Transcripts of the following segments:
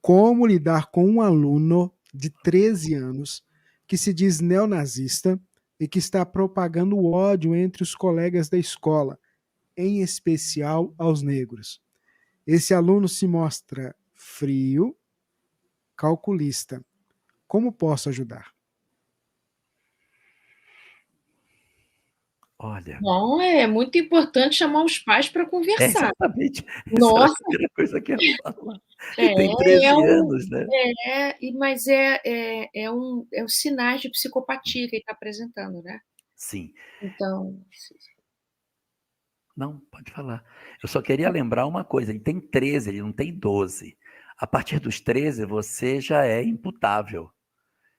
como lidar com um aluno de 13 anos que se diz neonazista e que está propagando o ódio entre os colegas da escola, em especial aos negros. Esse aluno se mostra frio, calculista. Como posso ajudar? Olha, Bom, é muito importante chamar os pais para conversar. exatamente, essa era a Nossa, primeira coisa que eu ia falar. Tem é 13 um anos, né? mas é os sinais de psicopatia que ele está apresentando, né. Sim. Então, Não, pode falar. Eu só queria lembrar uma coisa, ele tem 13, ele não tem 12. A partir dos 13, você já é imputável.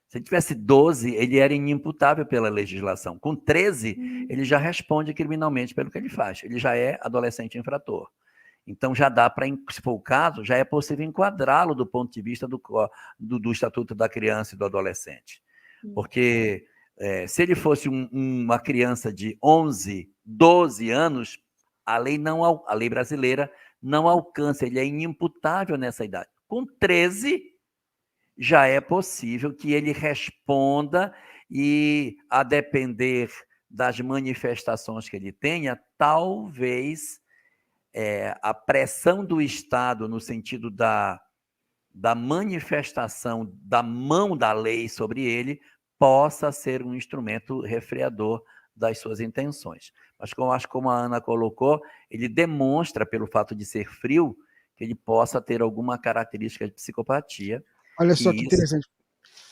Se ele tivesse 12, ele era inimputável pela legislação. Com 13, ele já responde criminalmente pelo que ele faz. Ele já é adolescente infrator. Então, já dá para, se for o caso, já é possível enquadrá-lo do ponto de vista do Estatuto da Criança e do Adolescente. Porque se ele fosse uma criança de 11, 12 anos, a lei brasileira não alcança, ele é inimputável nessa idade. Com 13, já é possível que ele responda e, a depender das manifestações que ele tenha, talvez a pressão do Estado no sentido da manifestação da mão da lei sobre ele possa ser um instrumento refreador das suas intenções. Mas, como a Ana colocou, ele demonstra, pelo fato de ser frio, que ele possa ter alguma característica de psicopatia. Olha só que interessante,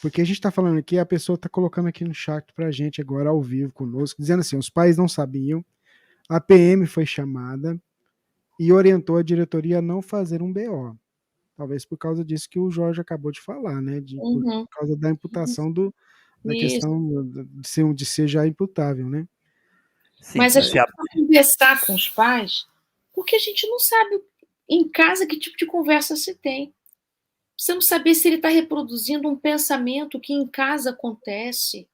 porque a gente está falando aqui, a pessoa está colocando aqui no chat para a gente agora ao vivo conosco, dizendo assim, os pais não sabiam, a PM foi chamada e orientou a diretoria a não fazer um BO. Talvez por causa disso que o Jorge acabou de falar, né? Por causa da imputação da isso. questão de ser já imputável, né? Sim, Mas a gente vai conversar com os pais, porque a gente não sabe em casa que tipo de conversa se tem. Precisamos saber se ele está reproduzindo um pensamento que em casa acontece,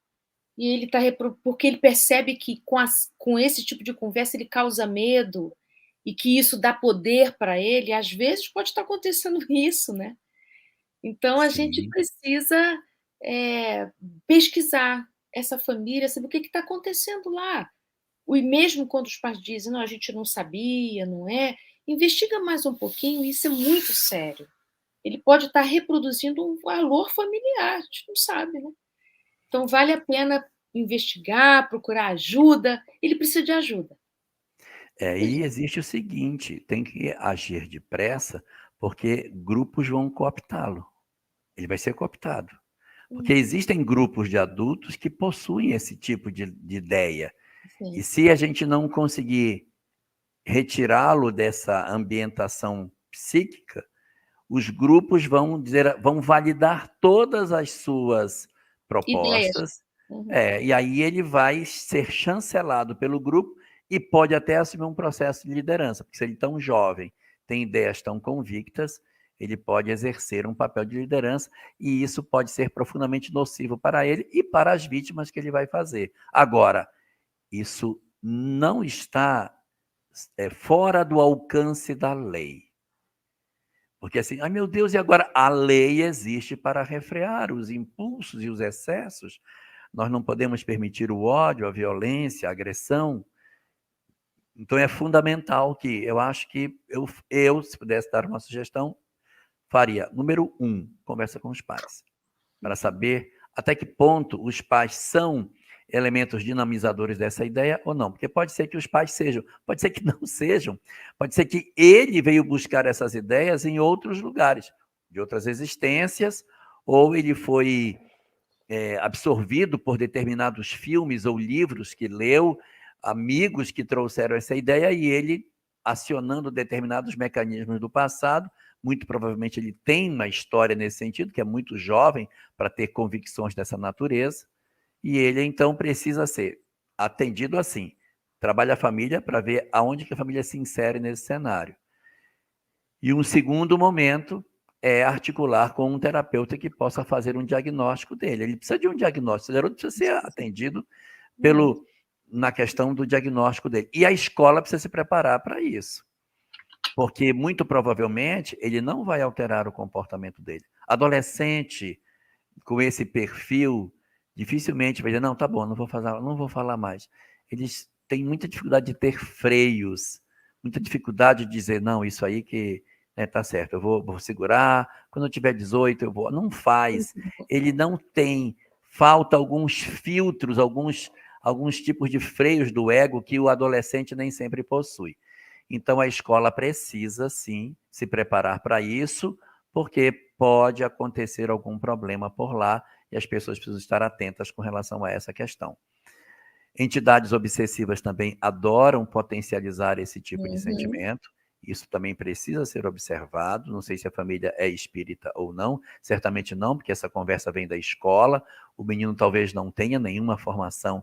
e ele está porque ele percebe que com esse tipo de conversa ele causa medo, e que isso dá poder para ele. Às vezes pode estar acontecendo isso, né? Então a gente precisa pesquisar essa família, saber o que está acontecendo lá. E mesmo quando os pais dizem, não, a gente não sabia, não é? Investiga mais um pouquinho, isso é muito sério. Ele pode estar reproduzindo um valor familiar, a gente não sabe, né? Então vale a pena investigar, procurar ajuda. Ele precisa de ajuda. E existe o seguinte, tem que agir depressa, porque grupos vão cooptá-lo. Ele vai ser cooptado. Porque existem grupos de adultos que possuem esse tipo de ideia. Sim. E se a gente não conseguir retirá-lo dessa ambientação psíquica, os grupos vão validar todas as suas propostas, e aí ele vai ser chancelado pelo grupo e pode até assumir um processo de liderança, porque se ele é tão jovem, tem ideias tão convictas, ele pode exercer um papel de liderança e isso pode ser profundamente nocivo para ele e para as vítimas que ele vai fazer. Agora, isso não está fora do alcance da lei. Porque assim, ai meu Deus, e agora? A lei existe para refrear os impulsos e os excessos. Nós não podemos permitir o ódio, a violência, a agressão. Então é fundamental que eu acho que eu se pudesse dar uma sugestão, faria. Número 1, conversa com os pais, para saber até que ponto os pais são elementos dinamizadores dessa ideia ou não. Porque pode ser que os pais sejam, pode ser que não sejam, pode ser que ele veio buscar essas ideias em outros lugares, de outras existências, ou ele foi absorvido por determinados filmes ou livros que leu, amigos que trouxeram essa ideia e ele, acionando determinados mecanismos do passado, muito provavelmente ele tem uma história nesse sentido, que é muito jovem para ter convicções dessa natureza, e ele então precisa ser atendido assim. Trabalha a família para ver aonde que a família se insere nesse cenário. E um segundo momento é articular com um terapeuta que possa fazer um diagnóstico dele. Ele precisa de um diagnóstico, o garoto precisa ser atendido na questão do diagnóstico dele. E a escola precisa se preparar para isso. Porque, muito provavelmente, ele não vai alterar o comportamento dele. Adolescente, com esse perfil, dificilmente vai dizer, não, tá bom, não vou falar mais. Eles têm muita dificuldade de ter freios, muita dificuldade de dizer, não, isso aí que tá certo, eu vou segurar, quando eu tiver 18 eu vou. Não faz. Ele não tem, falta alguns filtros, alguns tipos de freios do ego que o adolescente nem sempre possui. Então, a escola precisa, sim, se preparar para isso, porque pode acontecer algum problema por lá e as pessoas precisam estar atentas com relação a essa questão. Entidades obsessivas também adoram potencializar esse tipo de sentimento. Isso também precisa ser observado. Não sei se a família é espírita ou não. Certamente não, porque essa conversa vem da escola. O menino talvez não tenha nenhuma formação,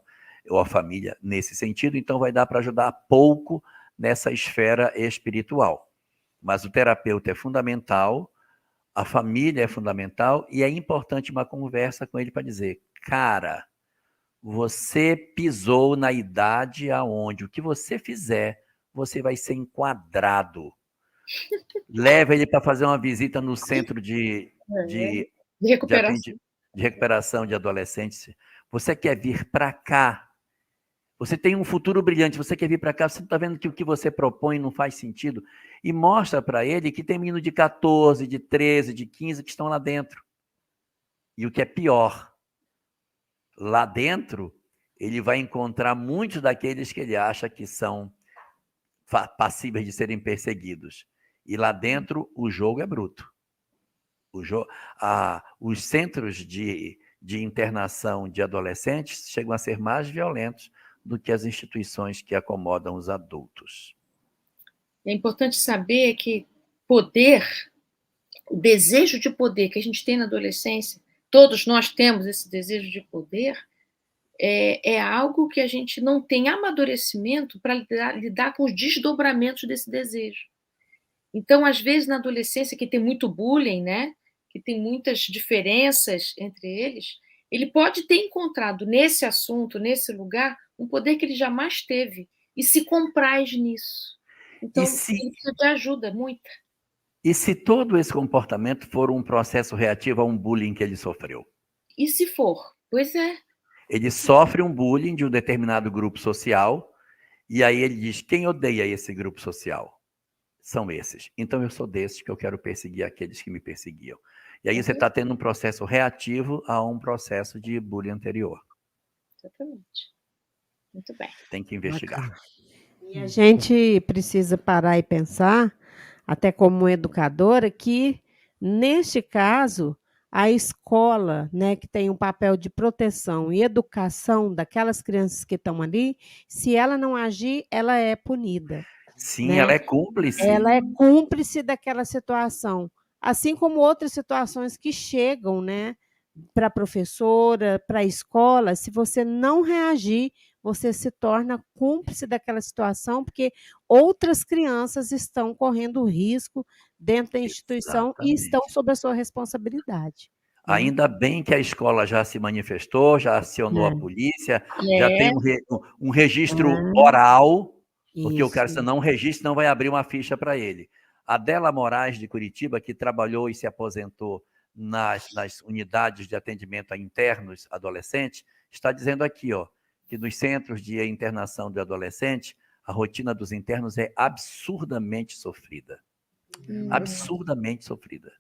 ou a família, nesse sentido. Então, vai dar para ajudar pouco nessa esfera espiritual. Mas o terapeuta é fundamental, a família é fundamental, e é importante uma conversa com ele para dizer, cara, você pisou na idade aonde o que você fizer, você vai ser enquadrado. Leva ele para fazer uma visita no centro de recuperação de adolescentes. Você quer vir para cá? Você tem um futuro brilhante, você quer vir para cá, você está vendo que o que você propõe não faz sentido? E mostra para ele que tem menino de 14, de 13, de 15 que estão lá dentro. E o que é pior, lá dentro, ele vai encontrar muitos daqueles que ele acha que são passíveis de serem perseguidos. E lá dentro, o jogo é bruto. Os centros de internação de adolescentes chegam a ser mais violentos do que as instituições que acomodam os adultos. É importante saber que poder, o desejo de poder que a gente tem na adolescência, todos nós temos esse desejo de poder, é algo que a gente não tem amadurecimento para lidar com os desdobramentos desse desejo. Então, às vezes, na adolescência, que tem muito bullying, né? Que tem muitas diferenças entre eles, ele pode ter encontrado nesse assunto, nesse lugar, um poder que ele jamais teve e se compraz nisso. Então, ele precisa de ajuda, muita. E se todo esse comportamento for um processo reativo a um bullying que ele sofreu? E se for? Pois é. Ele sofre um bullying de um determinado grupo social e aí ele diz, quem odeia esse grupo social? São esses. Então, eu sou desses que eu quero perseguir aqueles que me perseguiam. E aí você está tendo um processo reativo a um processo de bullying anterior. Exatamente. Muito bem. Tem que investigar. E a gente precisa parar e pensar, até como educadora, que, neste caso, a escola, né, que tem um papel de proteção e educação daquelas crianças que estão ali, se ela não agir, ela é punida. Sim, né? Ela é cúmplice. Ela é cúmplice daquela situação. Assim como outras situações que chegam, né, para a professora, para a escola, se você não reagir, você se torna cúmplice daquela situação, porque outras crianças estão correndo risco dentro da instituição e estão sob a sua responsabilidade. Ainda bem que a escola já se manifestou, já acionou a polícia, já tem um registro oral, porque o cara, se não registra, não vai abrir uma ficha para ele. A Adela Moraes, de Curitiba, que trabalhou e se aposentou nas unidades de atendimento a internos adolescentes, está dizendo aqui, que nos centros de internação de adolescente, a rotina dos internos é absurdamente sofrida. Absurdamente sofrida.